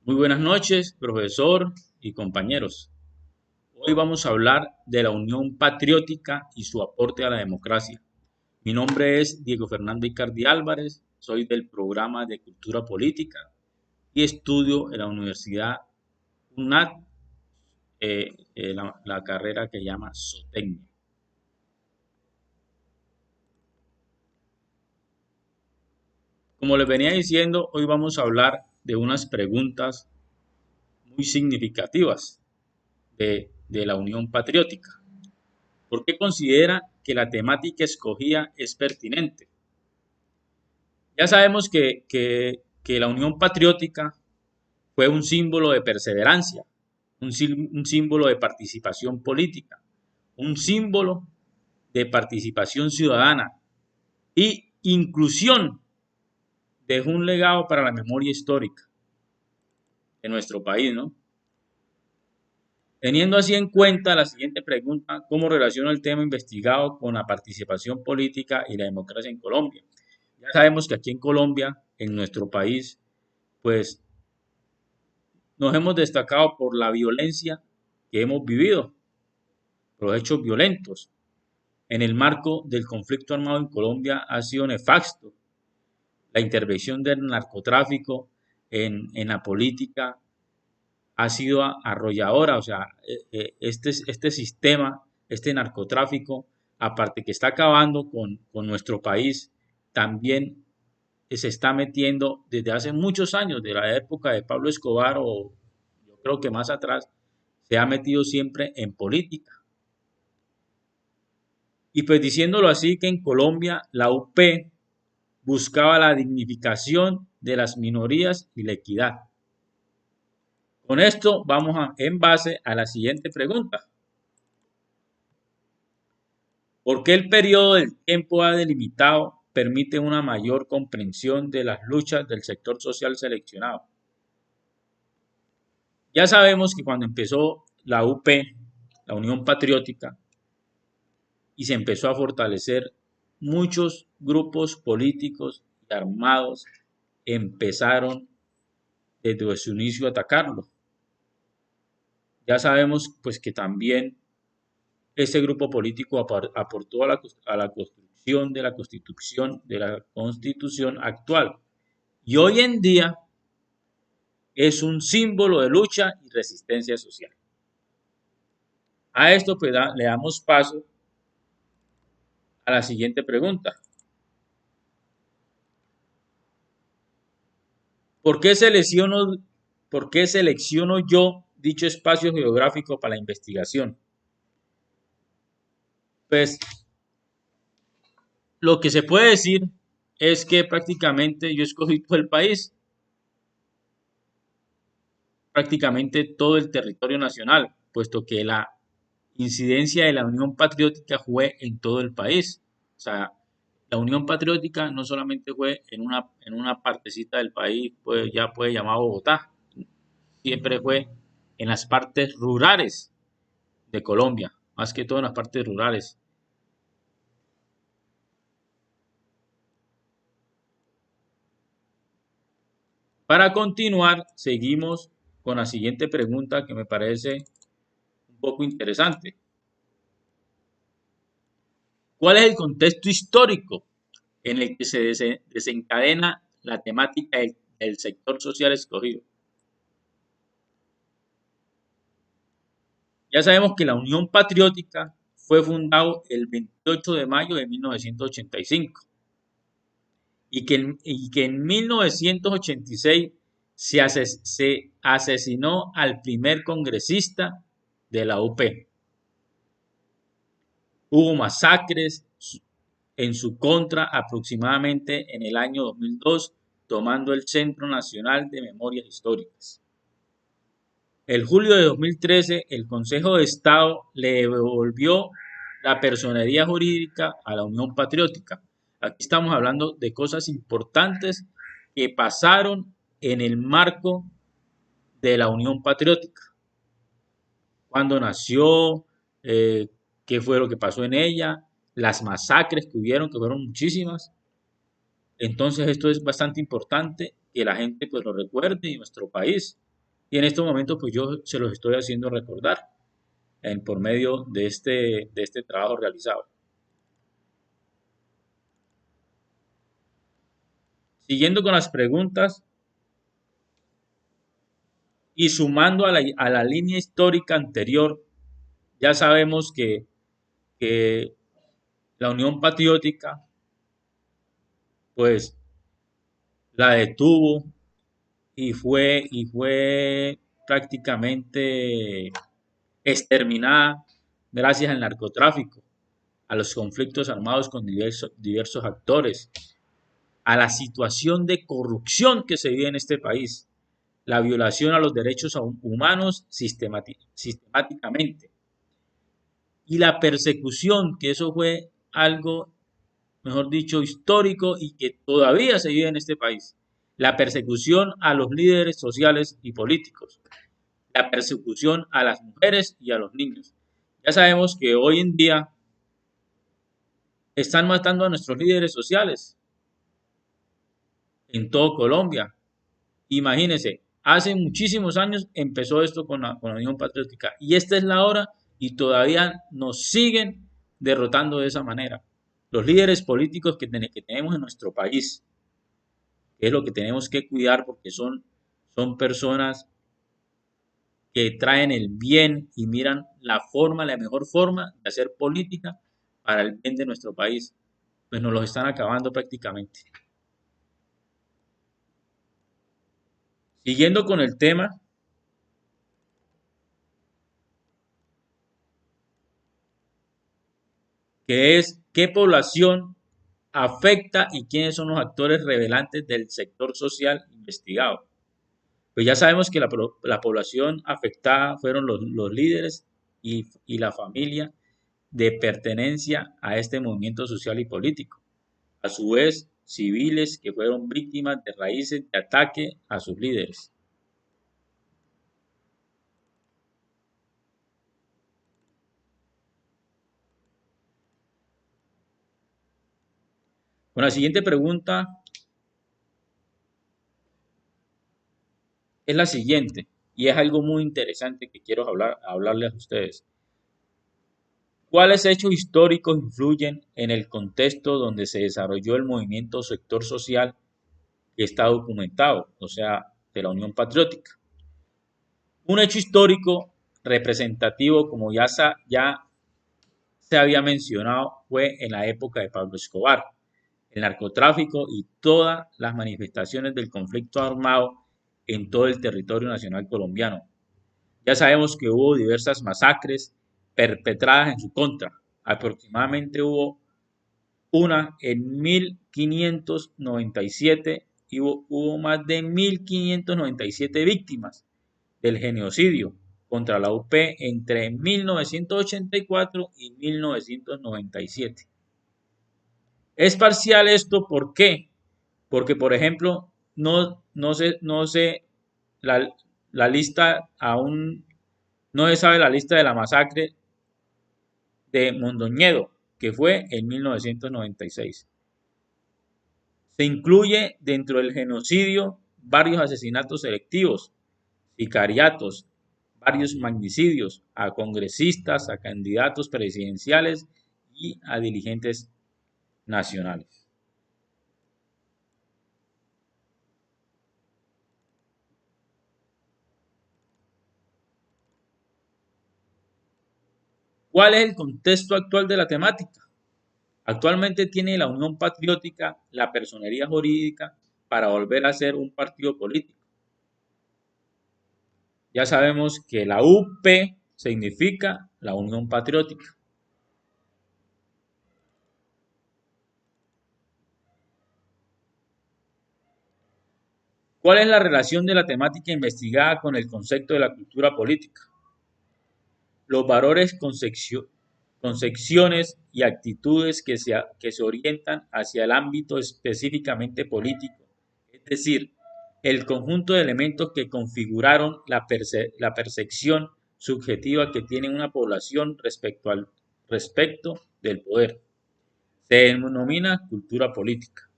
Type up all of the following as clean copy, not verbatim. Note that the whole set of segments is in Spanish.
Muy buenas noches, profesor y compañeros. Hoy vamos a hablar de la Unión Patriótica y su aporte a la democracia. Mi nombre es Diego Fernando Icardi Álvarez, soy del programa de Cultura Política y estudio en la Universidad UNAD, la carrera que llama Zootecnia. Como les venía diciendo, hoy vamos a hablar de unas preguntas muy significativas de la Unión Patriótica. ¿Por qué considera que la temática escogida es pertinente? Ya sabemos que la Unión Patriótica fue un símbolo de perseverancia, un símbolo de participación política, un símbolo de participación ciudadana y inclusión. Dejó un legado para la memoria histórica de nuestro país, ¿no? Teniendo así en cuenta la siguiente pregunta, ¿cómo relaciona el tema investigado con la participación política y la democracia en Colombia? Ya sabemos que aquí en Colombia, en nuestro país, pues nos hemos destacado por la violencia que hemos vivido, por los hechos violentos. En el marco del conflicto armado en Colombia ha sido nefasto la intervención del narcotráfico en la política, ha sido arrolladora. O sea, este sistema, este narcotráfico, aparte que está acabando con nuestro país, también se está metiendo desde hace muchos años, de la época de Pablo Escobar o yo creo que más atrás, se ha metido siempre en política. Y pues diciéndolo así, que en Colombia la UP buscaba la dignificación de las minorías y la equidad. Con esto vamos en base a la siguiente pregunta. ¿Por qué el periodo del tiempo delimitado permite una mayor comprensión de las luchas del sector social seleccionado? Ya sabemos que cuando empezó la UP, la Unión Patriótica, y se empezó a fortalecer, muchos grupos políticos y armados empezaron desde su inicio a atacarlo. Ya sabemos pues que también este grupo político aportó a la construcción de la constitución actual. Y hoy en día es un símbolo de lucha y resistencia social. A esto pues le damos paso a la siguiente pregunta. ¿Por qué selecciono, ¿Por qué selecciono yo dicho espacio geográfico para la investigación? Pues lo que se puede decir es que prácticamente yo escogí todo el país, prácticamente todo el territorio nacional, puesto que la incidencia de la Unión Patriótica fue en todo el país. O sea, la Unión Patriótica no solamente fue en una partecita del país, pues ya puede llamar Bogotá, siempre fue en las partes rurales de Colombia, más que todo en las partes rurales. Para continuar, seguimos con la siguiente pregunta que me parece un poco interesante. ¿Cuál es el contexto histórico en el que se desencadena la temática del sector social escogido? Ya sabemos que la Unión Patriótica fue fundada el 28 de mayo de 1985 y que en 1986 se asesinó al primer congresista de la UP. Hubo masacres en su contra aproximadamente en el año 2002, tomando el Centro Nacional de Memorias Históricas. El julio de 2013, el Consejo de Estado le devolvió la personería jurídica a la Unión Patriótica. Aquí estamos hablando de cosas importantes que pasaron en el marco de la Unión Patriótica. Cuándo nació, eh, qué fue lo que pasó en ella, las masacres que hubieron, que fueron muchísimas. Entonces esto es bastante importante que la gente pues lo recuerde en nuestro país. Y en estos momentos, pues yo se los estoy haciendo recordar por medio de este trabajo realizado. Siguiendo con las preguntas y sumando a la línea histórica anterior, ya sabemos que la Unión Patriótica, pues la detuvo y fue prácticamente exterminada gracias al narcotráfico, a los conflictos armados con diversos actores, a la situación de corrupción que se vive en este país, la violación a los derechos humanos sistemáticamente y la persecución, que eso fue algo, mejor dicho, histórico y que todavía se vive en este país. La persecución a los líderes sociales y políticos, la persecución a las mujeres y a los niños. Ya sabemos que hoy en día están matando a nuestros líderes sociales en todo Colombia. Imagínense, hace muchísimos años empezó esto con la Unión Patriótica y esta es la hora y todavía nos siguen derrotando de esa manera. Los líderes políticos que tenemos en nuestro país, que es lo que tenemos que cuidar porque son personas que traen el bien y miran la mejor forma de hacer política para el bien de nuestro país, pues nos los están acabando prácticamente. Siguiendo con el tema, que es qué población afecta y quiénes son los actores revelantes del sector social investigado. Pues ya sabemos que la población afectada fueron los líderes y la familia de pertenencia a este movimiento social y político. A su vez, civiles que fueron víctimas de raíces de ataque a sus líderes. Bueno, la siguiente pregunta es la siguiente, y es algo muy interesante que quiero hablarles a ustedes. ¿Cuáles hechos históricos influyen en el contexto donde se desarrolló el movimiento sector social que está documentado, o sea, de la Unión Patriótica? Un hecho histórico representativo, como ya se había mencionado, fue en la época de Pablo Escobar. El narcotráfico y todas las manifestaciones del conflicto armado en todo el territorio nacional colombiano. Ya sabemos que hubo diversas masacres perpetradas en su contra. Aproximadamente hubo una en 1597 y hubo más de 1597 víctimas del genocidio contra la UP entre 1984 y 1997. Es parcial esto, ¿por qué? Porque, por ejemplo, no sé la, la lista aún, no se sabe la lista de la masacre de Mondoñedo, que fue en 1996. Se incluye dentro del genocidio varios asesinatos selectivos, sicariatos, varios magnicidios a congresistas, a candidatos presidenciales y a dirigentes nacionales. ¿Cuál es el contexto actual de la temática? Actualmente tiene la Unión Patriótica la personería jurídica para volver a ser un partido político. Ya sabemos que la UP significa la Unión Patriótica. ¿Cuál es la relación de la temática investigada con el concepto de la cultura política? Los valores, concepciones y actitudes que se orientan hacia el ámbito específicamente político, es decir, el conjunto de elementos que configuraron la percepción subjetiva que tiene una población respecto del poder. Se denomina cultura política.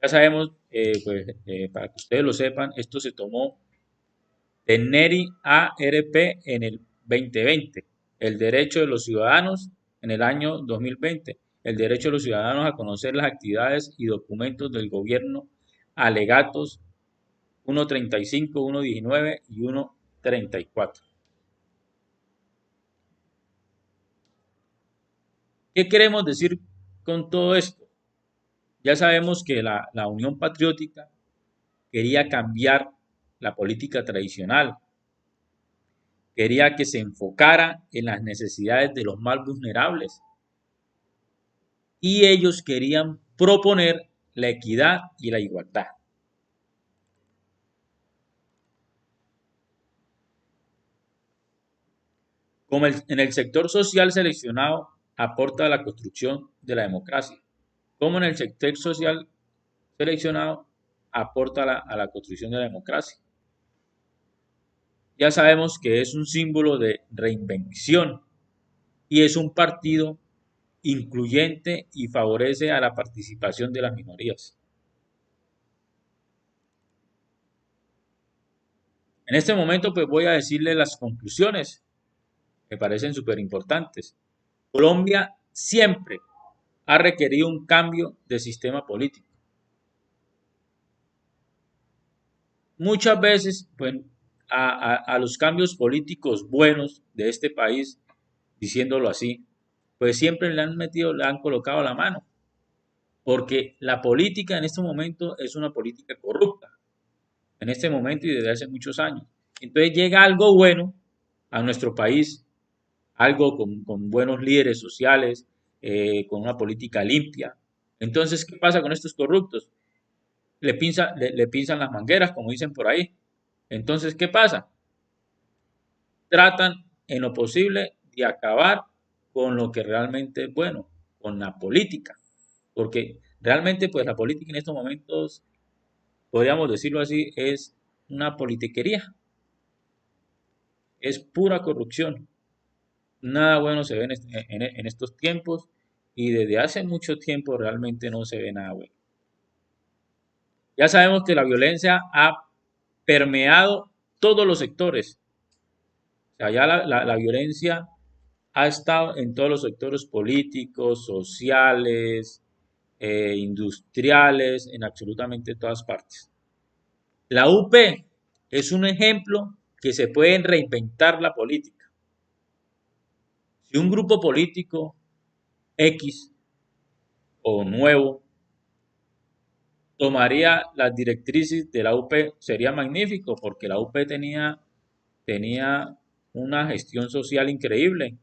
Ya sabemos, para que ustedes lo sepan, esto se tomó de Neri ARP en el 2020, el derecho de los ciudadanos en el año 2020, el derecho de los ciudadanos a conocer las actividades y documentos del gobierno, alegatos 135, 119 y 134. ¿Qué queremos decir con todo esto? Ya sabemos que la Unión Patriótica quería cambiar la política tradicional, quería que se enfocara en las necesidades de los más vulnerables y ellos querían proponer la equidad y la igualdad. Como en el sector social seleccionado aporta a la construcción de la democracia, como en el sector social seleccionado aporta a la construcción de la democracia. Ya sabemos que es un símbolo de reinvención y es un partido incluyente y favorece a la participación de las minorías. En este momento pues voy a decirle las conclusiones que parecen súper importantes. Colombia siempre ha requerido un cambio de sistema político. Muchas veces pues, a los cambios políticos buenos de este país, diciéndolo así, pues siempre le han metido, le han colocado la mano, porque la política en este momento es una política corrupta, en este momento y desde hace muchos años. Entonces llega algo bueno a nuestro país, algo con buenos líderes sociales, con una política limpia. Entonces, ¿qué pasa con estos corruptos? Le pinzan las mangueras, como dicen por ahí. Entonces, ¿qué pasa? Tratan en lo posible de acabar con lo que realmente es bueno, con la política. Porque realmente, pues la política en estos momentos, podríamos decirlo así, es una politiquería, es pura corrupción. Nada bueno se ve en estos tiempos y desde hace mucho tiempo realmente no se ve nada bueno. Ya sabemos que la violencia ha permeado todos los sectores. O sea, ya la violencia ha estado en todos los sectores políticos, sociales, industriales, en absolutamente todas partes. La UP es un ejemplo que se puede reinventar la política. Si un grupo político X o nuevo tomaría las directrices de la UP, sería magnífico porque la UP tenía una gestión social increíble,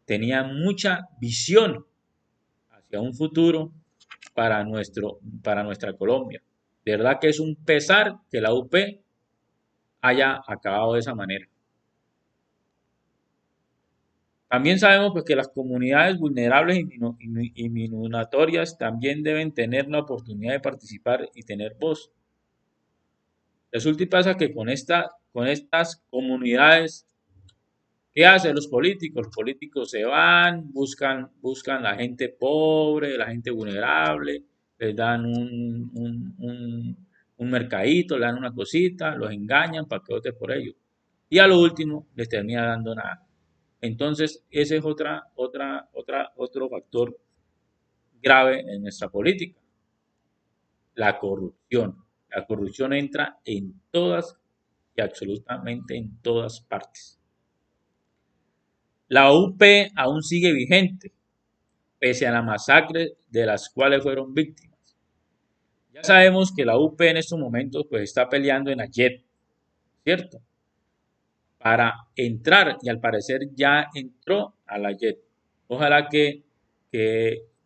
tenía mucha visión hacia un futuro para nuestra Colombia. De verdad que es un pesar que la UP haya acabado de esa manera. También sabemos pues, que las comunidades vulnerables y minoritarias también deben tener la oportunidad de participar y tener voz. Resulta y pasa que con estas comunidades, ¿qué hacen los políticos? Los políticos se van, buscan la gente pobre, la gente vulnerable, les dan un mercadito, le dan una cosita, los engañan para que voten por ellos. Y a lo último les termina dando nada. Entonces, ese es otro factor grave en nuestra política, la corrupción. La corrupción entra en todas y absolutamente en todas partes. La UP aún sigue vigente, pese a la masacre de las cuales fueron víctimas. Ya sabemos que la UP en estos momentos pues, está peleando en la JEP, ¿cierto? Para entrar y al parecer ya entró a la JEP. Ojalá que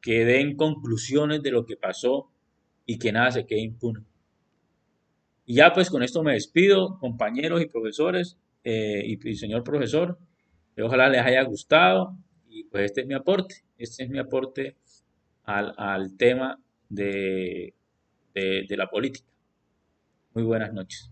den conclusiones de lo que pasó y que nada se quede impune. Y ya pues con esto me despido, compañeros y profesores y señor profesor. Ojalá les haya gustado y pues este es mi aporte al tema de la política. Muy buenas noches.